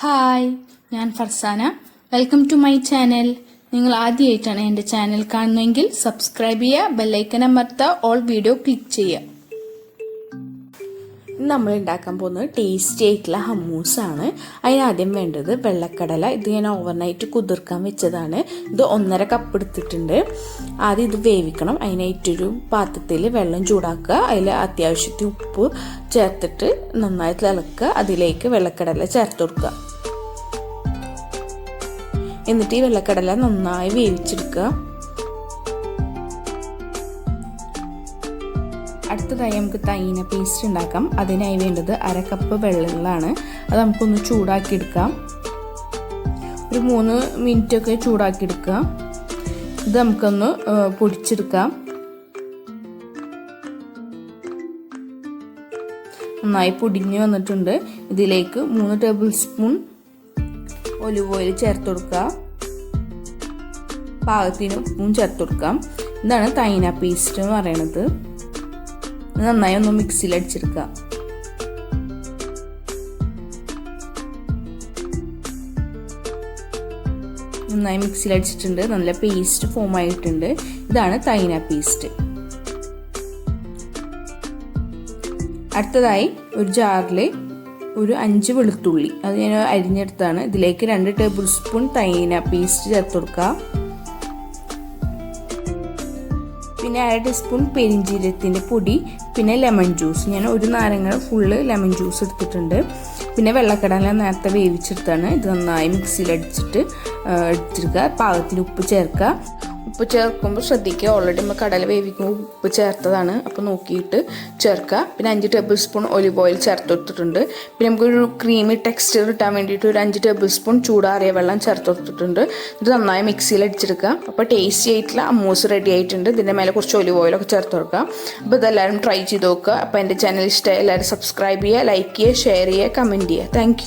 Hi, ഞാൻ Farsana. Welcome to my channel. നിങ്ങൾ ആദ്യമായിട്ടാണ് എൻ്റെ ചാനൽ കാണുന്നതെങ്കിൽ സബ്സ്ക്രൈബ് ചെയ്യുക, ബെല്ലൈക്കൺ അമർത്തുക, ഓൾ വീഡിയോ ക്ലിക്ക് ചെയ്യുക. നമ്മൾ ഉണ്ടാക്കാൻ പോകുന്നത് ടേസ്റ്റി ആയിട്ടുള്ള ഹമ്മൂസാണ്. അതിനാദ്യം വേണ്ടത് വെള്ളക്കടല. ഇത് ഞാൻ ഓവർനൈറ്റ് കുതിർക്കാൻ വെച്ചതാണ്. ഇത് 1.5 കപ്പ് എടുത്തിട്ടുണ്ട്. ആദ്യം ഇത് വേവിക്കണം. അതിനായിട്ടൊരു പാത്രത്തിൽ വെള്ളം ചൂടാക്കുക. അതിൽ അത്യാവശ്യത്തിന് ഉപ്പ് ചേർത്തിട്ട് നന്നായി തിളക്കുക. അതിലേക്ക് വെള്ളക്കടല ചേർത്ത് കൊടുക്കുക. എന്നിട്ട് ഈ വെള്ളക്കടല നന്നായി വേവിച്ചെടുക്കുക. അടുത്തതായി നമുക്ക് തൈന പേസ്റ്റ് ഉണ്ടാക്കാം. അതിനായി വേണ്ടത് 1/2 കപ്പ് വെള്ളമാണ്. അത് നമുക്കൊന്ന് ചൂടാക്കിയെടുക്കാം. ഒരു 3 മിനിറ്റൊക്കെ ചൂടാക്കിയെടുക്കുക. ഇത് നമുക്കൊന്ന് പൊടിച്ചെടുക്കാം. നന്നായി പൊടിഞ്ഞു വന്നിട്ടുണ്ട്. ഇതിലേക്ക് 3 ടേബിൾ സ്പൂൺ ഒലിവ് ഓയിൽ ചേർത്ത് കൊടുക്കുക. പാകത്തിന് ഉപ്പും ചേർത്ത് കൊടുക്കാം. ഇതാണ് തൈന പേസ്റ്റ് എന്ന് പറയുന്നത്. നന്നായി ഒന്ന് മിക്സിയിൽ അടിച്ചെടുക്കുക. നന്നായി മിക്സിയിൽ അടിച്ചിട്ടുണ്ട്. നല്ല പേസ്റ്റ് ഫോം ആയിട്ടുണ്ട്. ഇതാണ് തൈന പേസ്റ്റ്. അടുത്തതായി ഒരു ജാറിൽ ഒരു 5 വെളുത്തുള്ളി, അത് ഞാൻ അരിഞ്ഞെടുത്താണ്. ഇതിലേക്ക് 2 ടേബിൾ സ്പൂൺ തൈന പേസ്റ്റ് ചേർത്ത് കൊടുക്കുക. പിന്നെ 1/2 ടീസ്പൂൺ പെരിഞ്ജീരകത്തിൻ്റെ പൊടി, പിന്നെ ലെമൺ ജ്യൂസ്. ഞാൻ ഒരു നാരങ്ങ ഫുള്ള് ലെമൺ ജ്യൂസ് എടുത്തിട്ടുണ്ട്. പിന്നെ വെള്ളക്കടല നേരത്തെ വേവിച്ചെടുത്താണ്. ഇത് നന്നായി മിക്സിയിൽ അടിച്ചിട്ട് എടുത്തിരിക്കുക. പാകത്തിന് ഉപ്പ് ചേർക്കുക. ഉപ്പ് ചേർക്കുമ്പോൾ ശ്രദ്ധിക്കുക, ഓൾറെഡി നമ്മൾ കടല വേവിക്കുമ്പോൾ ഉപ്പ് ചേർത്തതാണ്, അപ്പോൾ നോക്കിയിട്ട് ചേർക്കുക. പിന്നെ 5 ടേബിൾ സ്പൂൺ ഒലിവ് ഓയിൽ ചേർത്ത് കൊടുത്തിട്ടുണ്ട്. പിന്നെ നമുക്കൊരു ക്രീമി ടെക്സ്ചർ കിട്ടാൻ വേണ്ടിയിട്ട് ഒരു 5 ടേബിൾ സ്പൂൺ ചൂടാറിയ വെള്ളം ചേർത്ത് കൊടുത്തിട്ടുണ്ട്. ഇത് നന്നായി മിക്സിയിൽ അടിച്ചെടുക്കുക. അപ്പോൾ ടേസ്റ്റി ആയിട്ടുള്ള ഹമ്മൂസ് റെഡി ആയിട്ടുണ്ട്. ഇതിൻ്റെ മേലെ കുറച്ച് ഒലിവ് ഓയിലൊക്കെ ചേർത്ത് കൊടുക്കുക. അപ്പോൾ ഇതെല്ലാവരും ട്രൈ ചെയ്ത് നോക്കുക. അപ്പോൾ എൻ്റെ ചാനൽ ഇഷ്ടമായി എല്ലാവരും സബ്സ്ക്രൈബ് ചെയ്യുക, ലൈക്ക് ചെയ്യുക, ഷെയർ ചെയ്യുക, കമൻറ്റ് ചെയ്യുക. താങ്ക്